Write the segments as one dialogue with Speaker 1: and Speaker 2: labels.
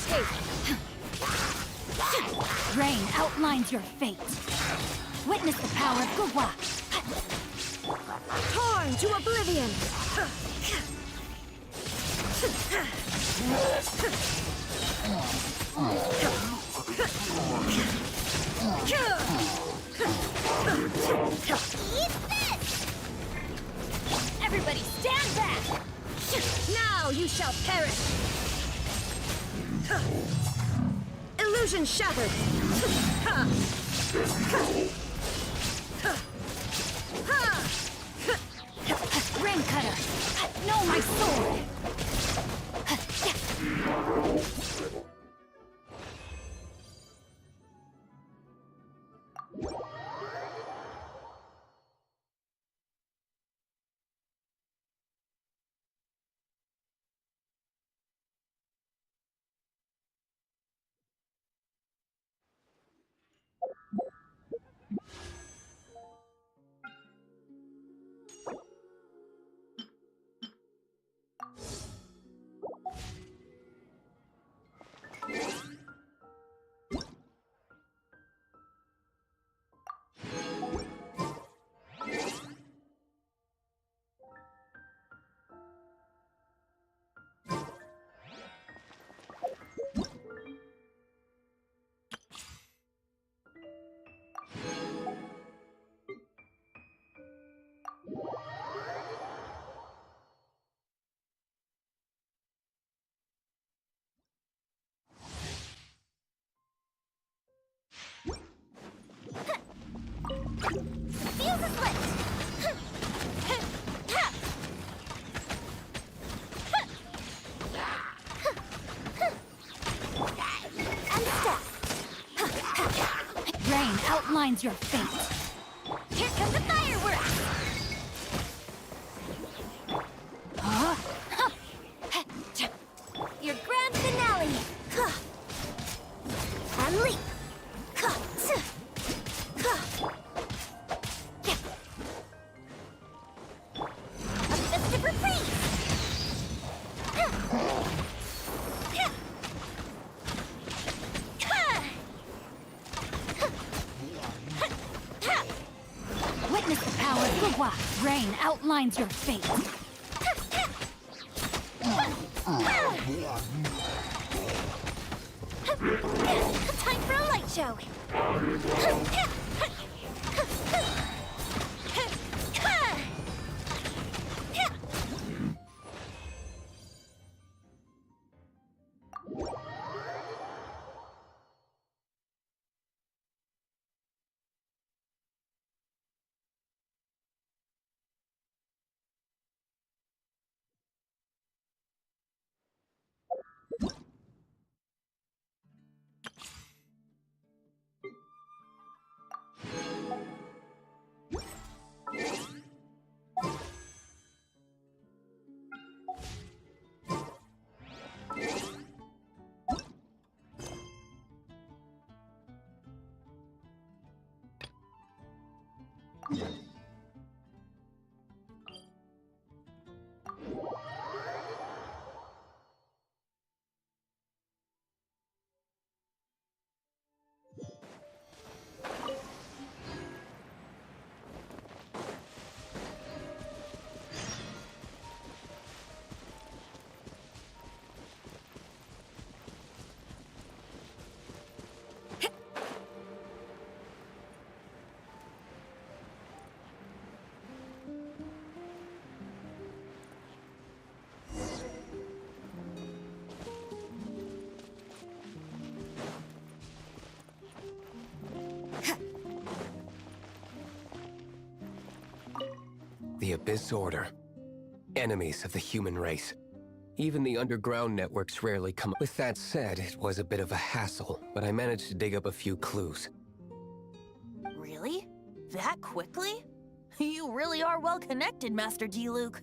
Speaker 1: escape.
Speaker 2: Rain outlines your fate. Witness the power of Gugwa.
Speaker 1: Torn to oblivion.
Speaker 2: Eat this! Everybody stand back!
Speaker 1: Now you shall perish. Illusion shattered.
Speaker 2: Rain cutter! Know my sword! Fuse is lit! And step! Rain outlines your fate. Here come the fireworks! Your grand finale! And leap! A festive reprise! Witness the power of Gugwa. Rain outlines your fate. Time for a light show.
Speaker 3: The Abyss Order. Enemies of the human race. Even the underground networks rarely come. With that said, it was a bit of a hassle, but I managed to dig up a few clues.
Speaker 4: Really? That quickly? You really are well connected, Master D. Luke.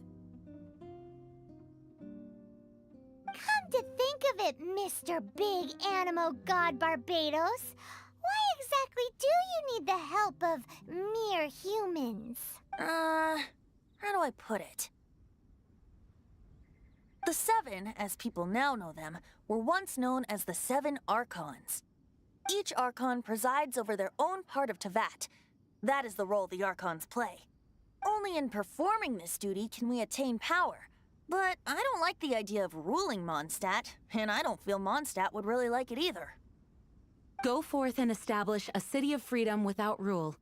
Speaker 5: Come to think of it, Mr. Big Animo God Barbados, why exactly do you need the help of mere humans?
Speaker 4: How do I put it? The The Seven, as people now know them, were once known as the Seven Archons. Each Archon presides over their own part of Tevat. That is the role the Archons play. Only in performing this duty can we attain power. But I don't like the idea of ruling Mondstadt, and I don't feel Mondstadt would really like it either.
Speaker 6: Go forth and establish a city of freedom without rule.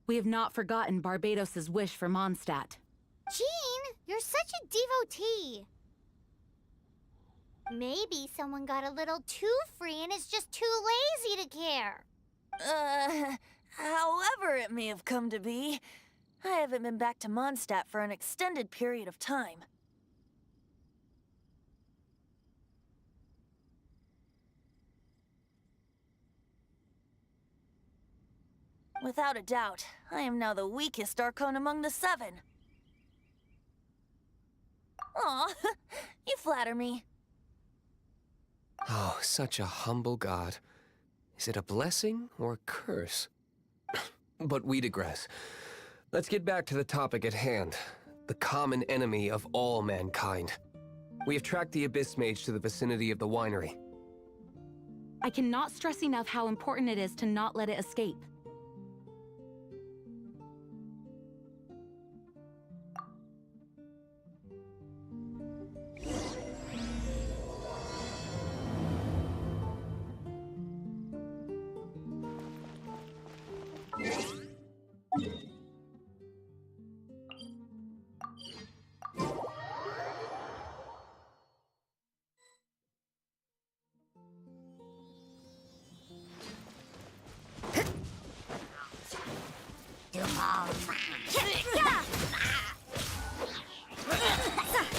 Speaker 6: We have not forgotten Barbados' wish for Mondstadt.
Speaker 5: Jean, you're such a devotee. Maybe someone got a little too free and is just too lazy to care.
Speaker 4: However it may have come to be, I haven't been back to Mondstadt for an extended period of time. Without a doubt, I am now the weakest Archon among the Seven. Aw, you flatter me.
Speaker 3: Oh, such a humble god. Is it a blessing or a curse? But we digress. Let's get back to the topic at hand. The common enemy of all mankind. We have tracked the Abyss Mage to the vicinity of the winery.
Speaker 6: I cannot stress enough how important it is to not let it escape.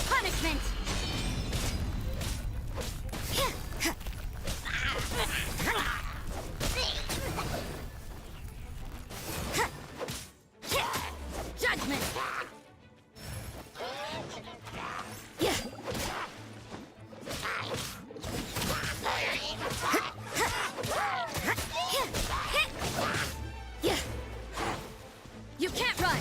Speaker 2: Punishment! Judgment!
Speaker 1: You can't run!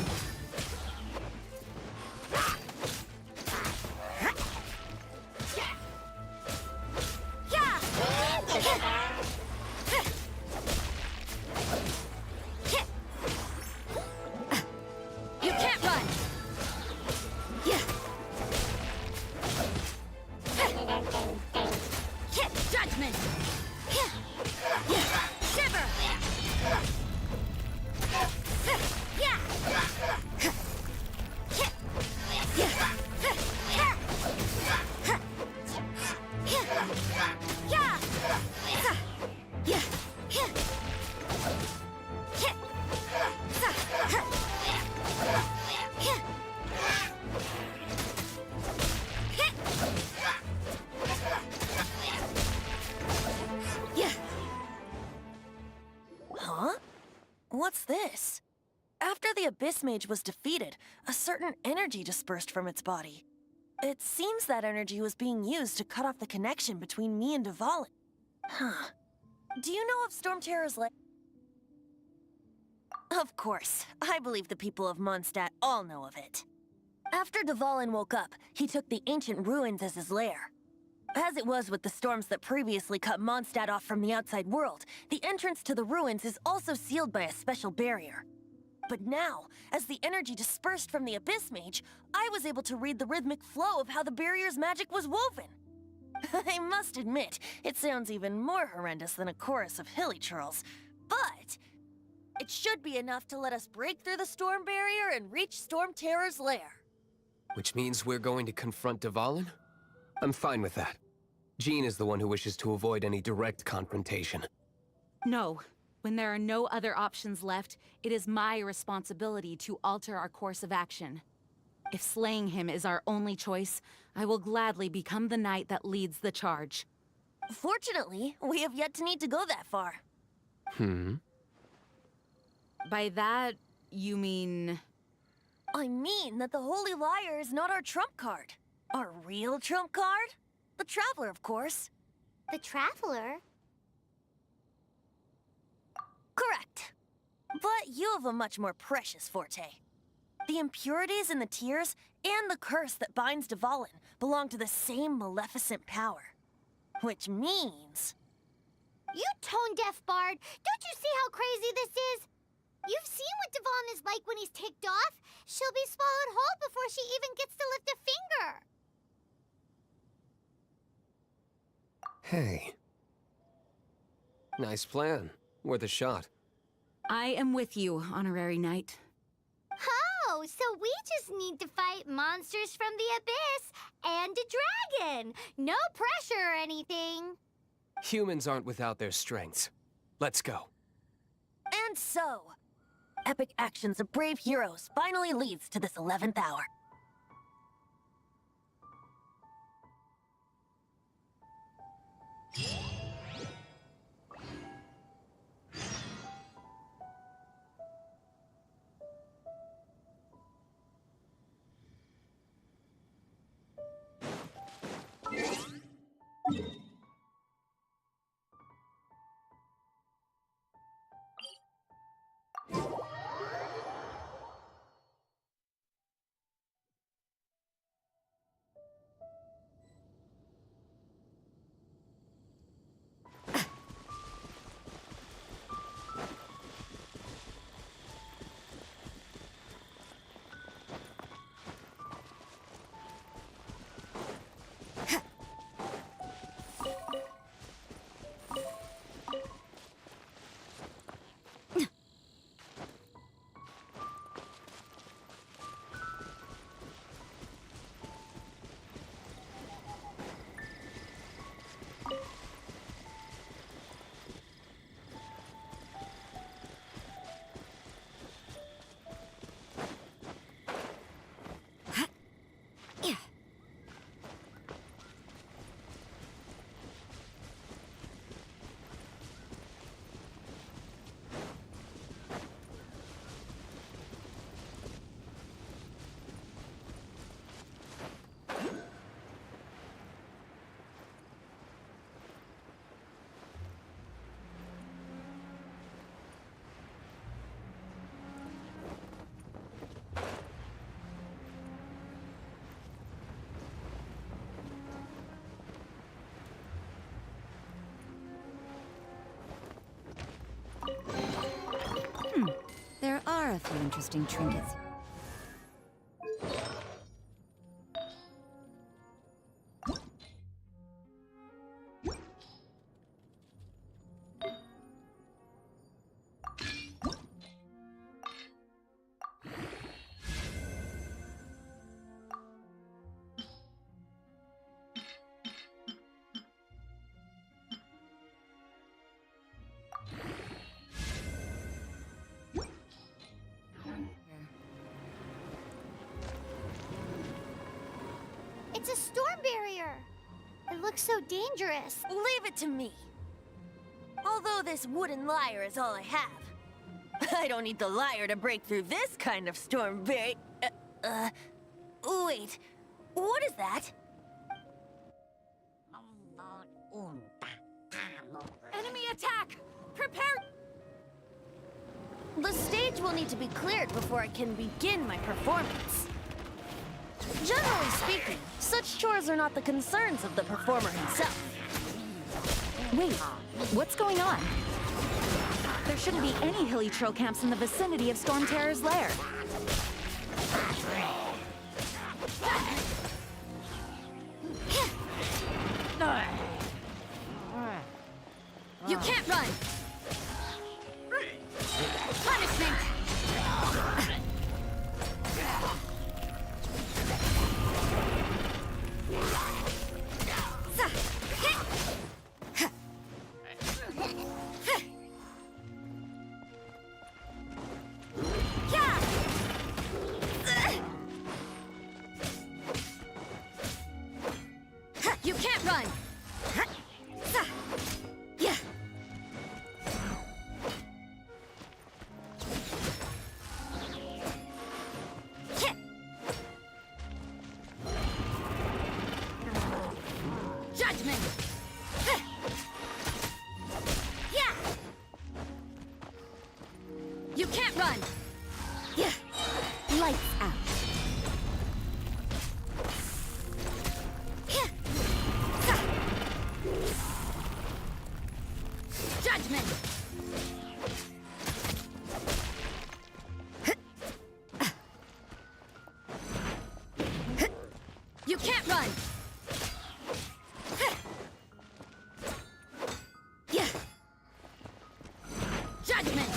Speaker 1: You can't run! Judgment! Shiver!
Speaker 4: Huh? What's this? After the Abyss Mage was defeated, a certain energy dispersed from its body. It seems that energy was being used to cut off the connection between me and Dvalin. Huh. Do you know of Storm Terror's Of course. I believe the people of Mondstadt all know of it. After Dvalin woke up, he took the ancient ruins as his lair. As it was with the storms that previously cut Mondstadt off from the outside world, the entrance to the ruins is also sealed by a special barrier. But now, as the energy dispersed from the Abyss Mage, I was able to read the rhythmic flow of how the barrier's magic was woven. I must admit, it sounds even more horrendous than a chorus of hilly churls, but it should be enough to let us break through the storm barrier and reach Storm Terror's lair.
Speaker 3: Which means we're going to confront Dvalin? I'm fine with that. Jean is the one who wishes to avoid any direct confrontation.
Speaker 6: No. When there are no other options left, it is my responsibility to alter our course of action. If slaying him is our only choice, I will gladly become the knight that leads the charge.
Speaker 4: Fortunately, we have yet to need to go that far.
Speaker 6: By that, you mean...
Speaker 4: I mean that the Holy Liar is not our trump card. Our real trump card? The Traveler, of course.
Speaker 5: The Traveler?
Speaker 4: Correct. But you have a much more precious forte. The impurities in the tears and the curse that binds Dvalin belong to the same maleficent power. Which means...
Speaker 5: You tone-deaf bard! Don't you see how crazy this is? You've seen what Dvalin is like when he's ticked off. She'll be swallowed whole before she even gets to lift a finger.
Speaker 3: Hey. Nice plan. Worth a shot.
Speaker 6: I am with you, Honorary Knight.
Speaker 5: Oh, so we just need to fight monsters from the abyss and a dragon. No pressure or anything.
Speaker 3: Humans aren't without their strengths. Let's go.
Speaker 4: And so, epic actions of brave heroes finally leads to this 11th hour.
Speaker 2: There are a few interesting trinkets.
Speaker 5: It's a storm barrier. It looks so dangerous.
Speaker 4: Leave it to me. Although this wooden lyre is all I have, I don't need the lyre to break through this kind of storm barrier. Wait, what is that?
Speaker 6: Enemy attack! Prepare!
Speaker 4: The stage will need to be cleared before I can begin my performance. Generally speaking, such chores are not the concerns of the performer himself.
Speaker 6: Wait, what's going on? There shouldn't be any hilly troll camps in the vicinity of Storm Terror's lair.
Speaker 1: You can't run! Punishment! You can't run! Yeah. Judgment! Yeah! You can't run! Yeah!
Speaker 2: Lights
Speaker 1: You can't run! Yeah! Judgment!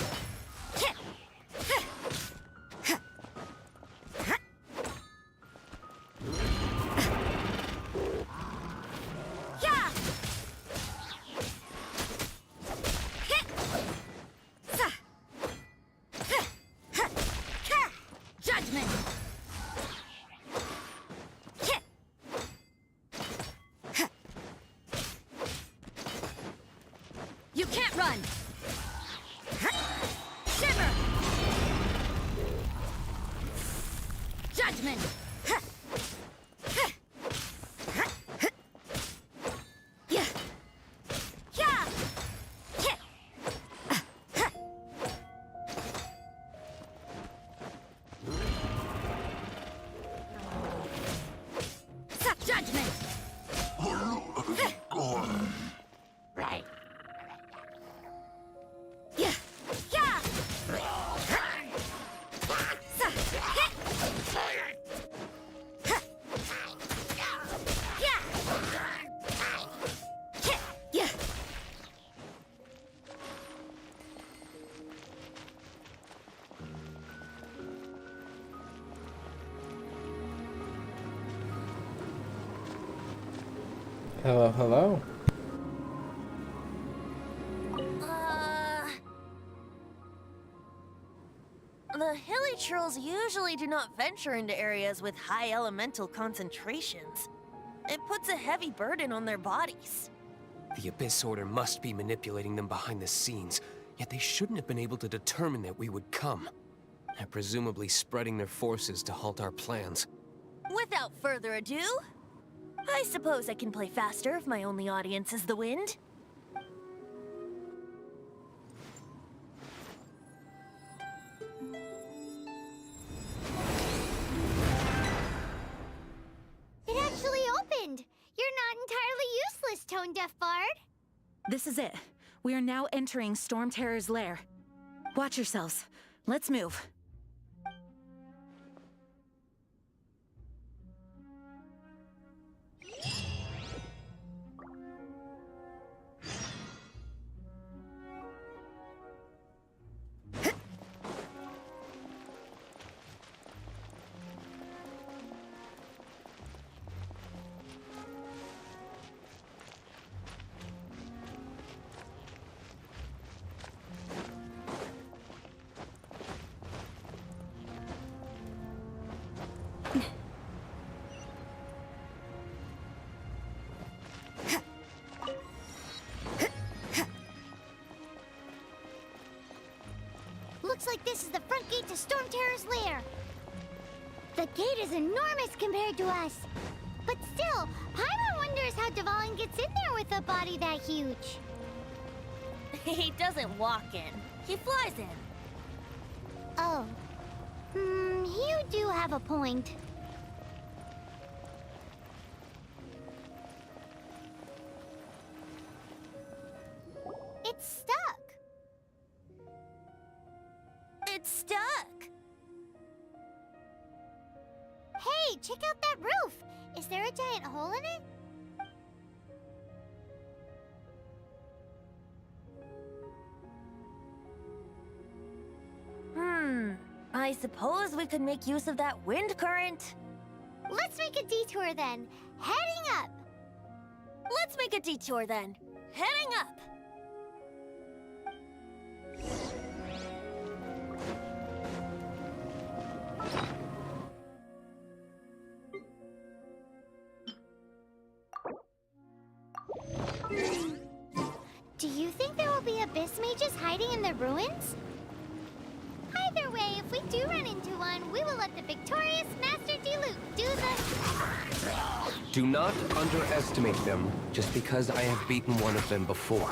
Speaker 1: Judgment! You can't run! Shiver! Judgment! Yeah! Yeah! Judgment! Right. Yeah! Yeah! Yeah!
Speaker 7: Hello, hello.
Speaker 4: The hilly trolls usually do not venture into areas with high elemental concentrations. It puts a heavy burden on their bodies.
Speaker 3: The Abyss Order must be manipulating them behind the scenes, yet they shouldn't have been able to determine that we would come. They're presumably spreading their forces to halt our plans.
Speaker 4: Without further ado, I suppose I can play faster if my only audience is the wind.
Speaker 5: It actually opened! You're not entirely useless, Tone Deaf Bard.
Speaker 6: This is it. We are now entering Storm Terror's lair. Watch yourselves. Let's move.
Speaker 5: Looks like this is the front gate to Storm Terror's lair. The gate is enormous compared to us. But still, Paimon wonders how Dvalin gets in there with a body that huge.
Speaker 4: He doesn't walk in. He flies in.
Speaker 5: Oh. You do have a point. It's stuck.
Speaker 4: It's stuck.
Speaker 5: Hey, check out that roof. Is there a giant hole in it?
Speaker 4: I suppose we could make use of that wind current.
Speaker 5: Let's make a detour then. Heading up.
Speaker 4: Let's make a detour then. Heading up.
Speaker 5: Do you think there will be abyss mages hiding in the ruins? Either way, if we do run into one, we will let the victorious Master Diluc do the...
Speaker 3: Do not underestimate them just because I have beaten one of them before.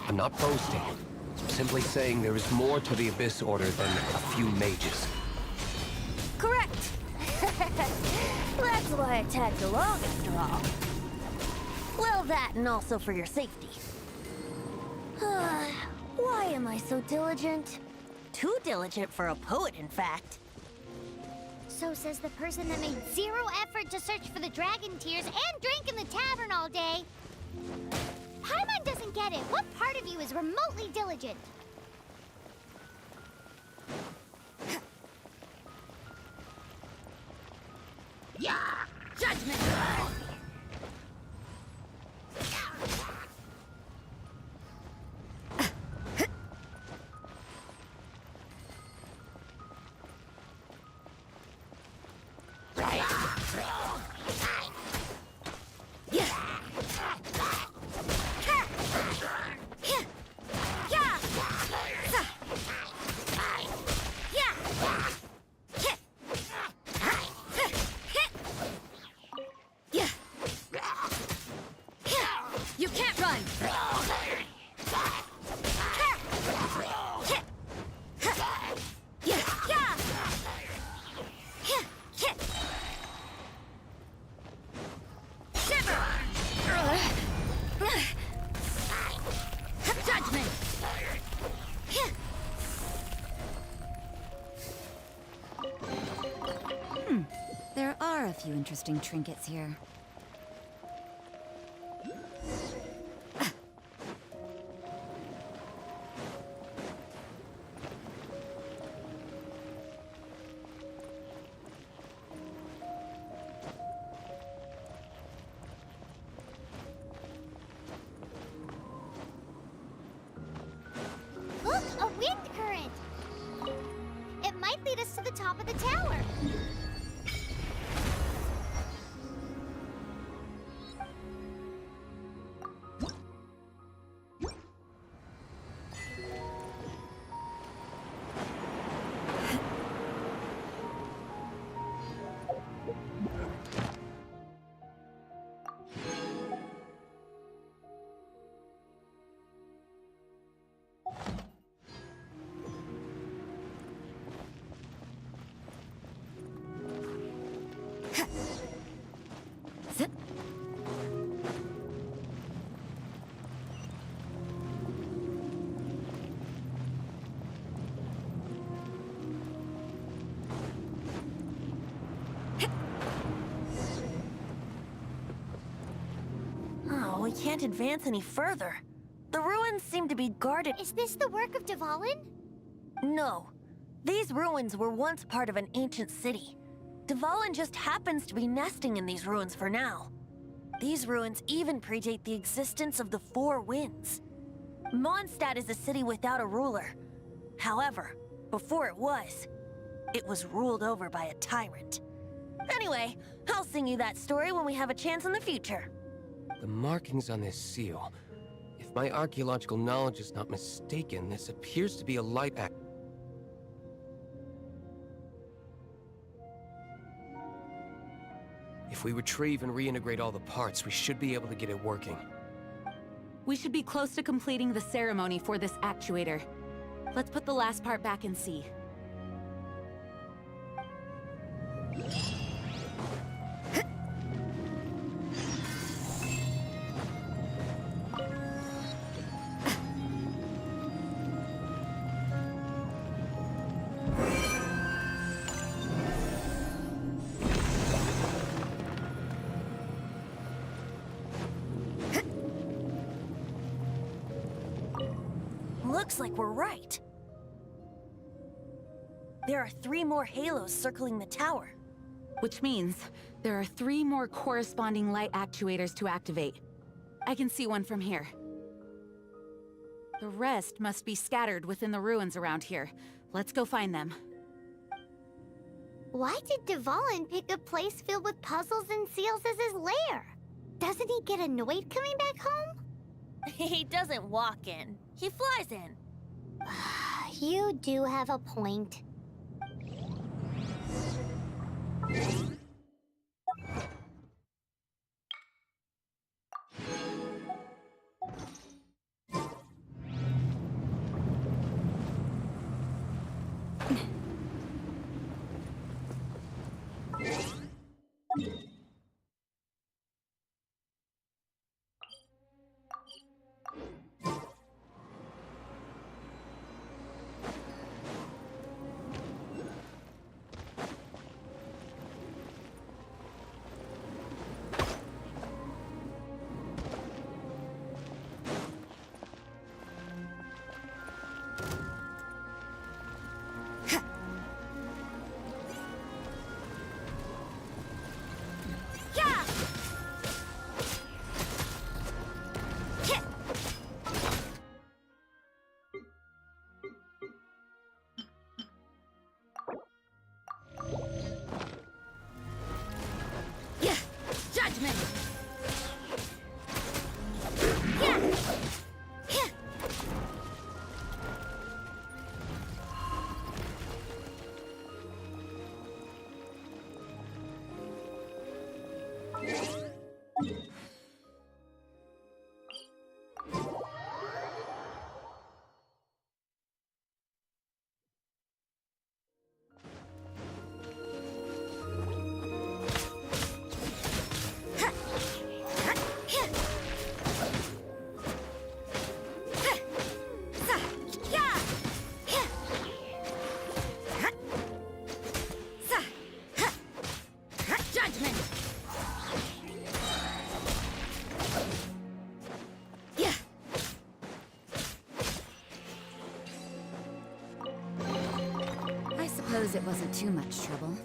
Speaker 3: I'm not boasting. I'm simply saying there is more to the Abyss Order than a few mages.
Speaker 4: Correct. That's why I tagged along after all. Well, that and also for your safety. Why am I so diligent? Too diligent for a poet, in fact.
Speaker 5: So says the person that made zero effort to search for the dragon tears and drank in the tavern all day. Paimon doesn't get it. What part of you is remotely diligent?
Speaker 1: Yeah! Judgment! You can't run! Judgment!
Speaker 2: There are a few interesting trinkets here.
Speaker 5: Look, a wind current! It might lead us to the top of the tower.
Speaker 4: Oh, we can't advance any further. The ruins seem to be guarded.
Speaker 5: Is this the work of Dvalin?
Speaker 4: No. These ruins were once part of an ancient city. Dvalin just happens to be nesting in these ruins for now. These ruins even predate the existence of the Four Winds. Mondstadt is a city without a ruler. However, before it was ruled over by a tyrant. Anyway, I'll sing you that story when we have a chance in the future.
Speaker 3: The markings on this seal. If my archaeological knowledge is not mistaken, this appears to be a light act. If we retrieve and reintegrate all the parts, we should be able to get it working.
Speaker 6: We should be close to completing the ceremony for this actuator. Let's put the last part back and see.
Speaker 4: Looks like we're right. There are 3 more halos circling the tower.
Speaker 6: Which means there are 3 more corresponding light actuators to activate. I can see one from here. The rest must be scattered within the ruins around here. Let's go find them.
Speaker 5: Why did Dvalin pick a place filled with puzzles and seals as his lair? Doesn't he get annoyed coming back home?
Speaker 4: He doesn't walk in. He flies in.
Speaker 5: You do have a point.
Speaker 1: Judgment!
Speaker 2: I suppose it wasn't too much trouble.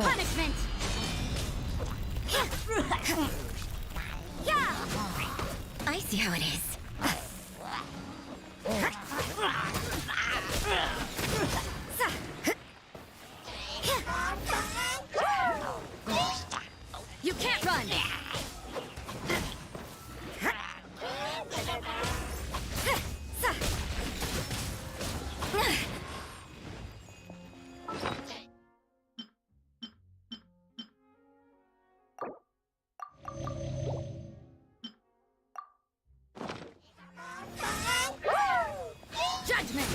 Speaker 1: Punishment!
Speaker 2: I see how it is.
Speaker 1: You can't run! Judgment!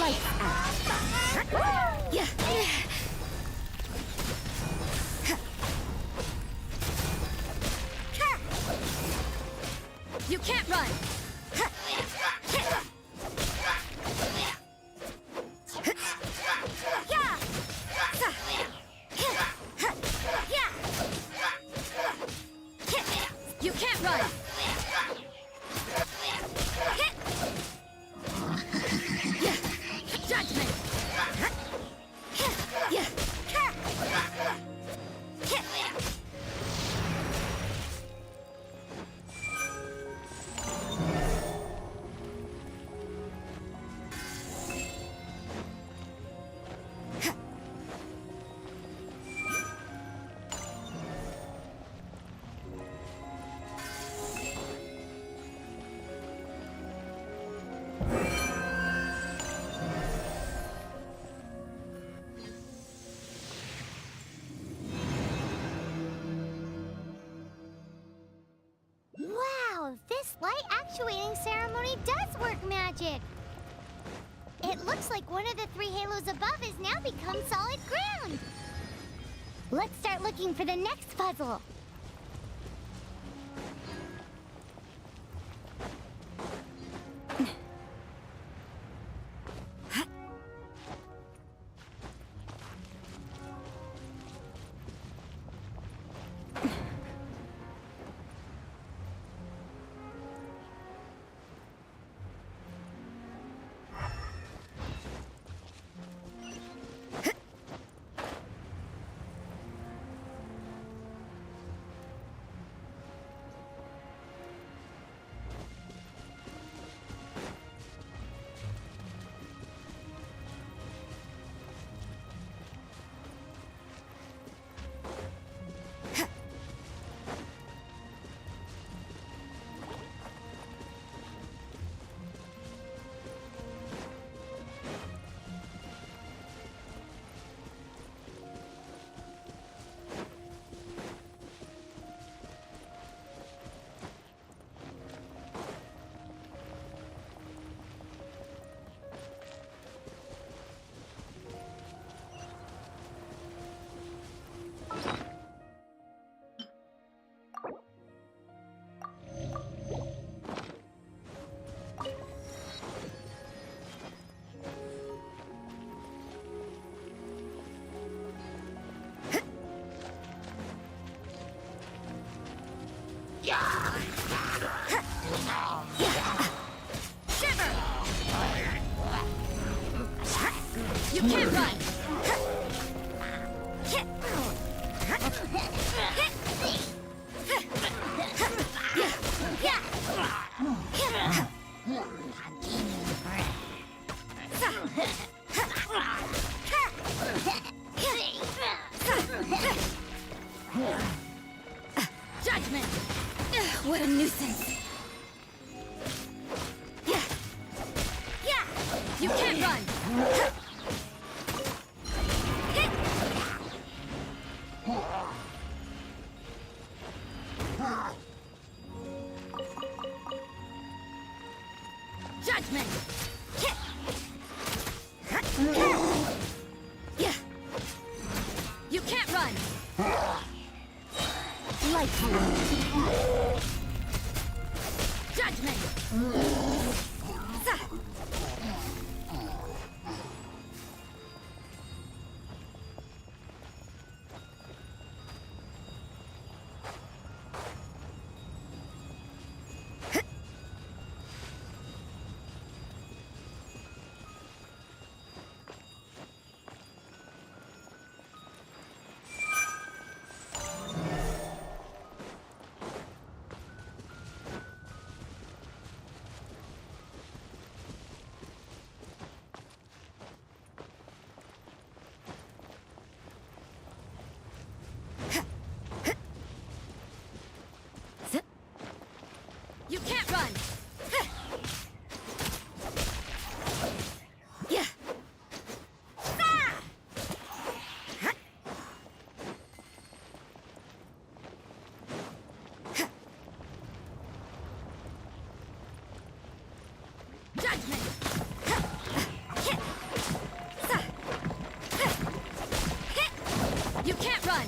Speaker 2: Lights out.
Speaker 1: You can't run! You can't run! Judgment!
Speaker 5: Wow, this light actuating ceremony does work magic. It looks like one of the three halos above has now become solid ground. Let's start looking for the next puzzle.
Speaker 1: Shiver! You can't run! Judgment!
Speaker 2: What a nuisance.
Speaker 1: You can't run! Judgment! You can't run! Judgment! You can't run! Judgment! You can't run!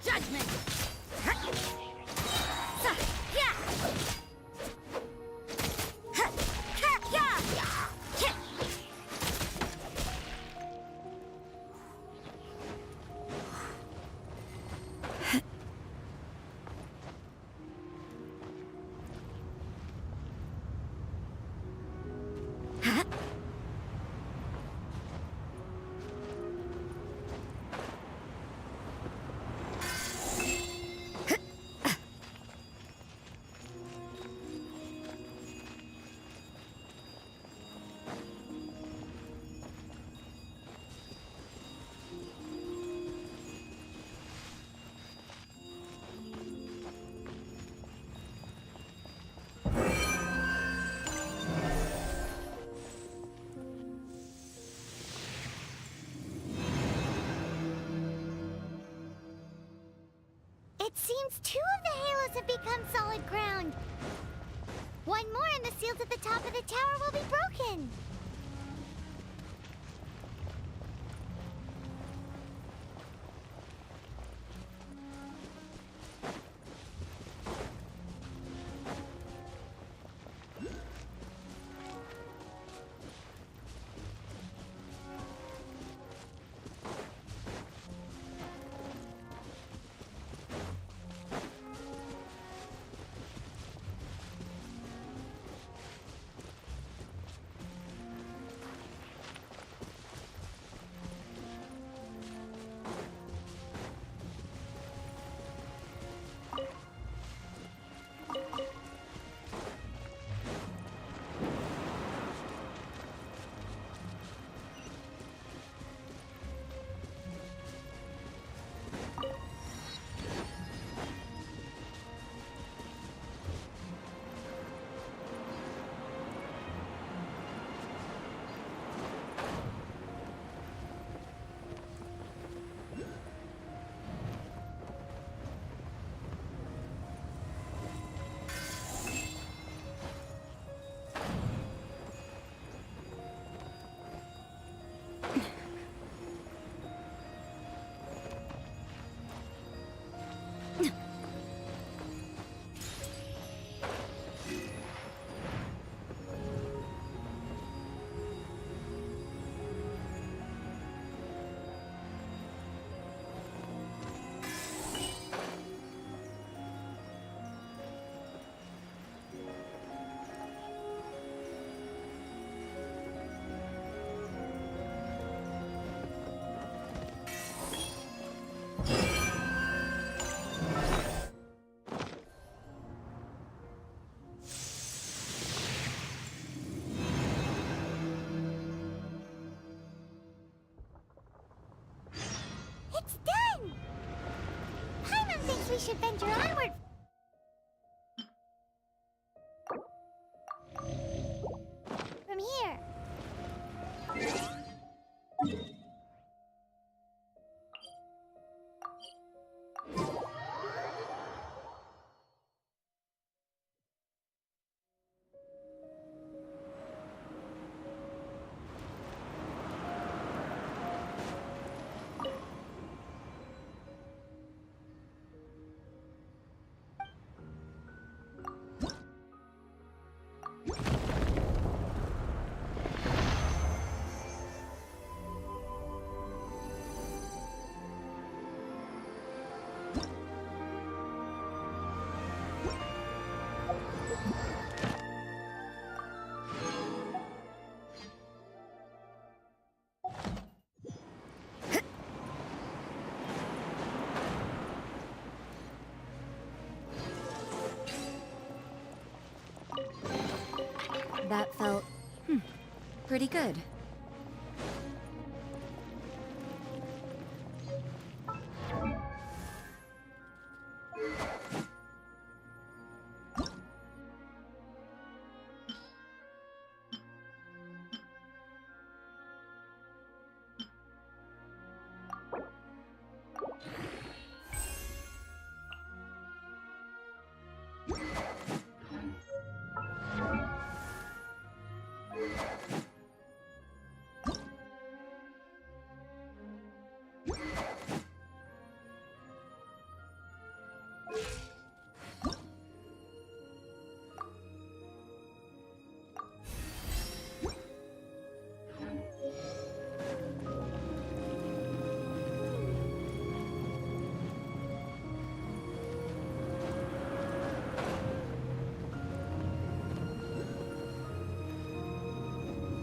Speaker 1: Judgment!
Speaker 5: It seems 2 of the halos have become solid ground. One more and the seals at the top of the tower will be broken.
Speaker 6: That felt, pretty good.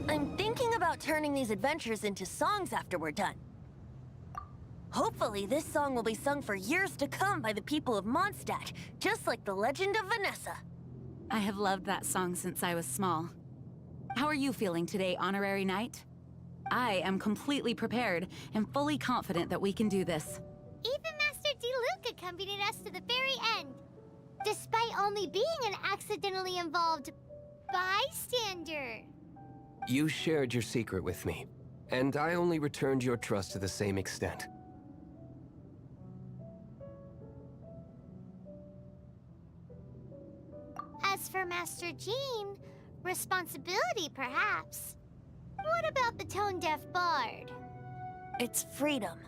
Speaker 4: I'm thinking about turning these adventures into songs after we're done. Hopefully, this song will be sung for years to come by the people of Mondstadt, just like the legend of Vanessa.
Speaker 6: I have loved that song since I was small. How are you feeling today, Honorary Knight? I am completely prepared and fully confident that we can do this.
Speaker 5: Even Master Diluc accompanied us to the very end, despite only being an accidentally involved bystander.
Speaker 3: You shared your secret with me, and I only returned your trust to the same extent.
Speaker 5: As for Master Jean, responsibility perhaps. What about the tone-deaf bard?
Speaker 4: It's freedom.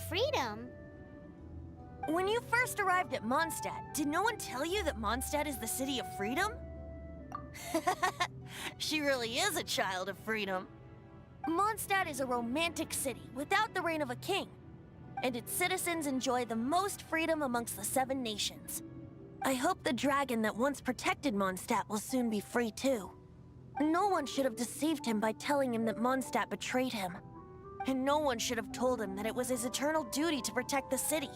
Speaker 5: Freedom?
Speaker 4: When you first arrived at Mondstadt, did no one tell you that Mondstadt is the city of freedom? She really is a child of freedom. Mondstadt is a romantic city without the reign of a king, and its citizens enjoy the most freedom amongst the 7 nations. I hope the dragon that once protected Mondstadt will soon be free too. No one should have deceived him by telling him that Mondstadt betrayed him. And no one should have told him that it was his eternal duty to protect the city.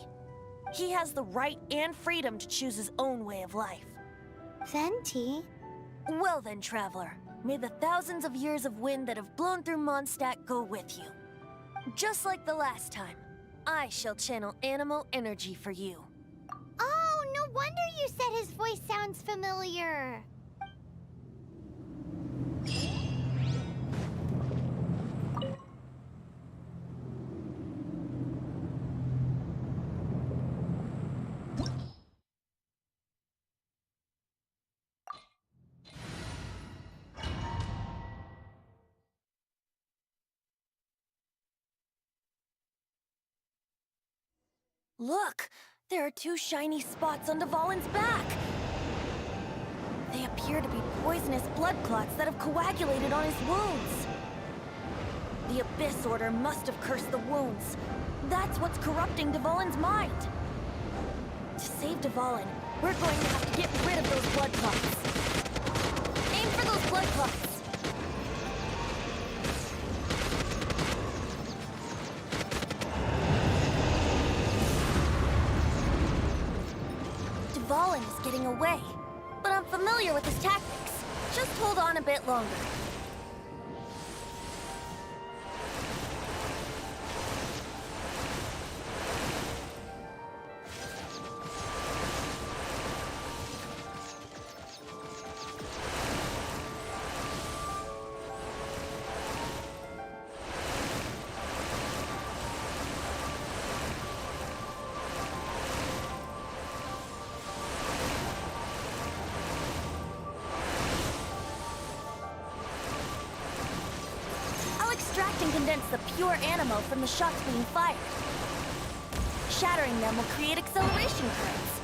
Speaker 4: He has the right and freedom to choose his own way of life.
Speaker 5: Venti?
Speaker 4: Well then, traveler, may the thousands of years of wind that have blown through Mondstadt go with you. Just like the last time, I shall channel animal energy for you.
Speaker 5: Oh, no wonder you said his voice sounds familiar.
Speaker 4: Look! There are 2 shiny spots on Dvalin's back! They appear to be poisonous blood clots that have coagulated on his wounds. The Abyss Order must have cursed the wounds. That's what's corrupting Dvalin's mind. To save Dvalin, we're going to have to get rid of those blood clots. Aim for those blood clots! Dvalin is getting away, but I'm familiar with his tactics. Just hold on a bit longer. Extract and condense the pure animo from the shots being fired. Shattering them will create acceleration currents.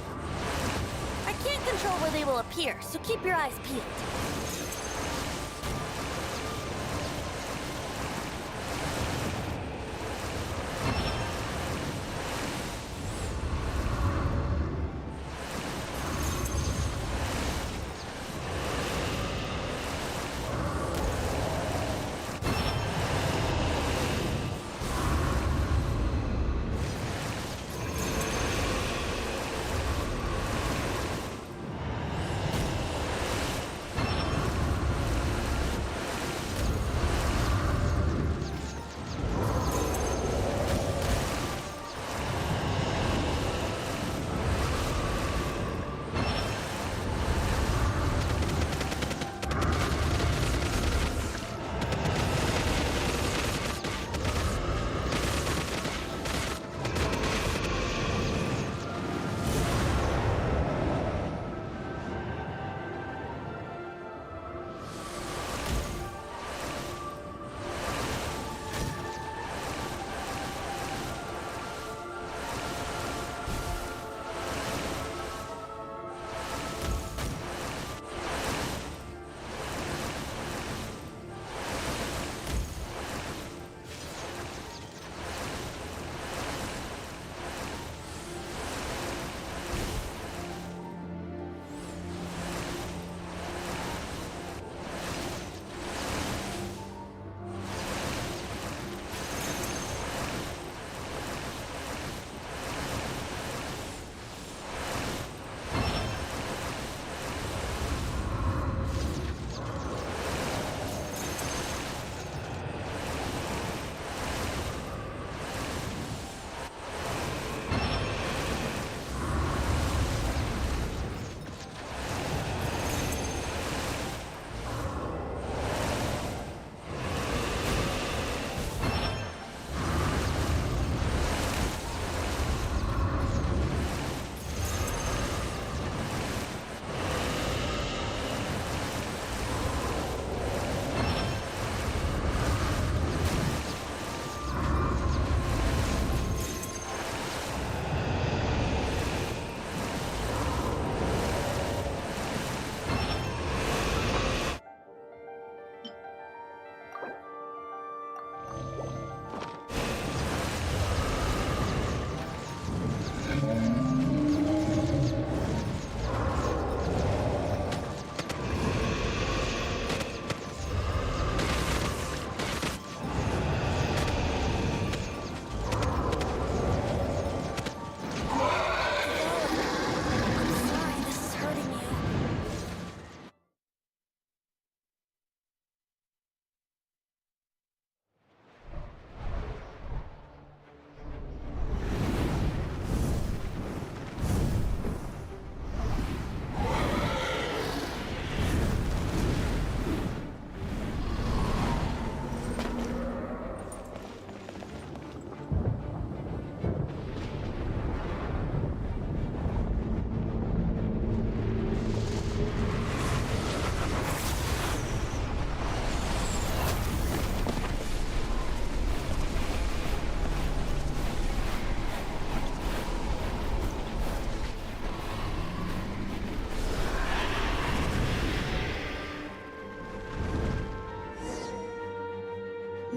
Speaker 4: I can't control where they will appear, so keep your eyes peeled.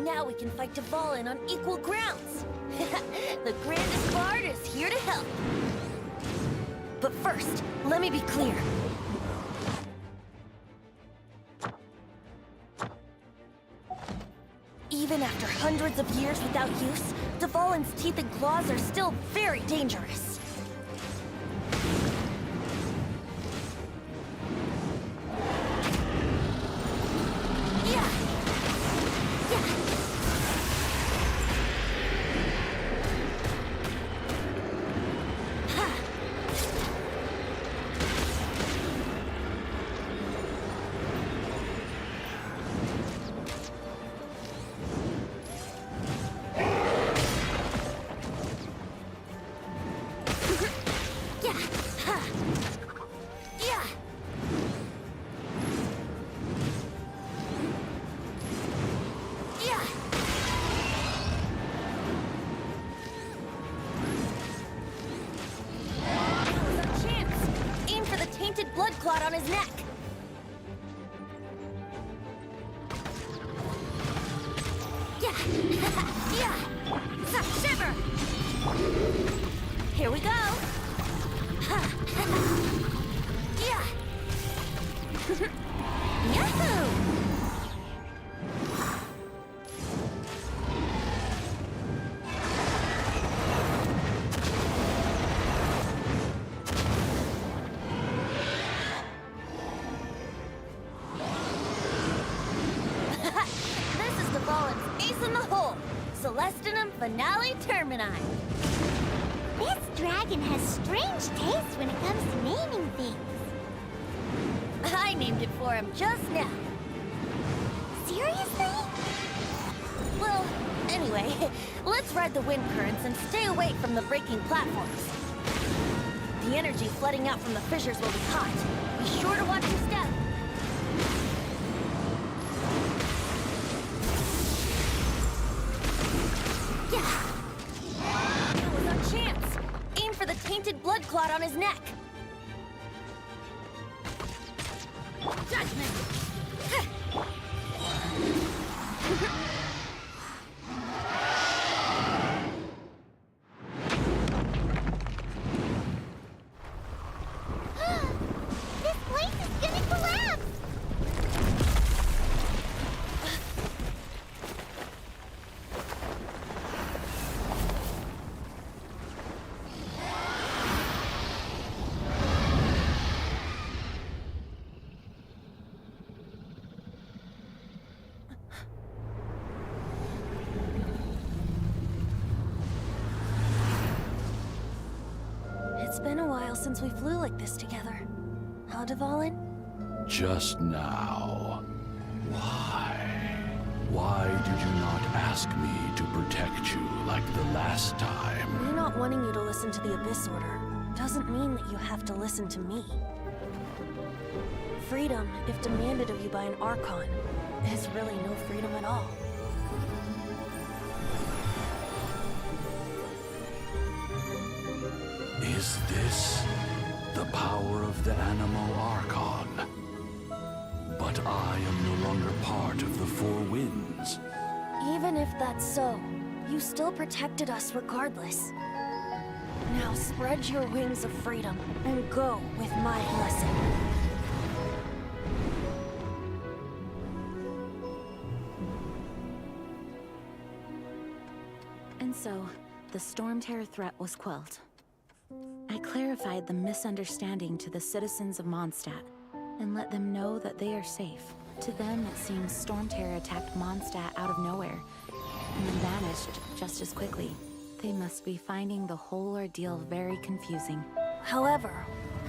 Speaker 4: Now we can fight Dvalin on equal grounds. The grandest bard is here to help. But first, let me be clear. Even after hundreds of years without use, Dvalin's teeth and claws are still very dangerous. Yeah. Yeah. Ha. Yeah. Ha. Yeah. Yeah. Now's our chance. Aim for the tainted blood clot on his neck. Yeah. Yeah. Shiver. Here we go. Yeah. Yahoo! This is Dvalin's ace in the hole. Celestinum Finale Termini.
Speaker 5: This dragon has strange taste when it comes to naming things.
Speaker 4: I named it for him just now.
Speaker 5: Seriously?
Speaker 4: Well, anyway, let's ride the wind currents and stay away from the breaking platforms. The energy flooding out from the fissures will be hot. Be sure to watch your step. Yeah. That was our chance. Aim for the tainted blood clot on his neck.
Speaker 1: Judgment!
Speaker 5: This place is gonna collapse!
Speaker 4: It's been a while since we flew like this together. Huh, Dvalin?
Speaker 8: Just now. Why? Why did you not ask me to protect you like the last time?
Speaker 4: Me not wanting you to listen to the Abyss Order doesn't mean that you have to listen to me. Freedom, if demanded of you by an Archon, is really no freedom at all.
Speaker 8: Is this the power of the Animo Archon? But I am no longer part of the Four Winds.
Speaker 4: Even if that's so, you still protected us regardless. Now spread your wings of freedom and go with my blessing.
Speaker 6: And so, the Storm Terror threat was quelled. I clarified the misunderstanding to the citizens of Mondstadt, and let them know that they are safe. To them, it seems Storm Terror attacked Mondstadt out of nowhere, and then vanished just as quickly. They must be finding the whole ordeal very confusing.
Speaker 4: However,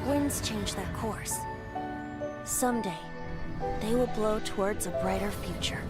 Speaker 4: winds change their course. Someday, they will blow towards a brighter future.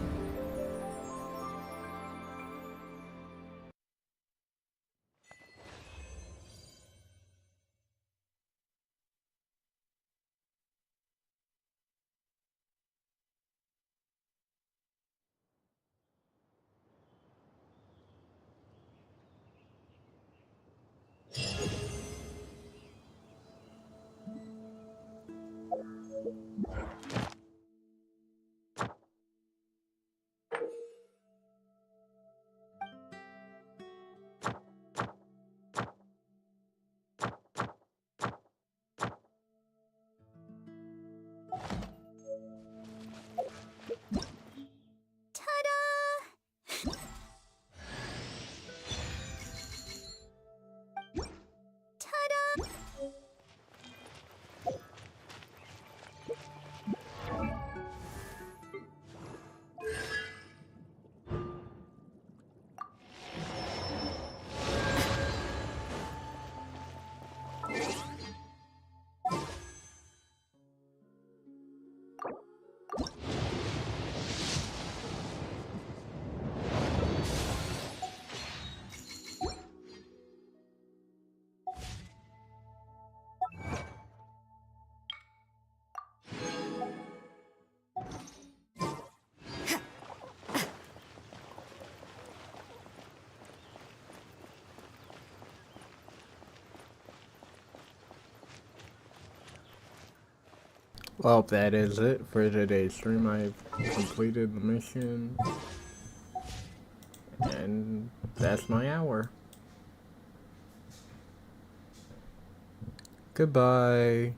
Speaker 7: Well, that is it for today's stream. I've completed the mission. And that's my hour. Goodbye.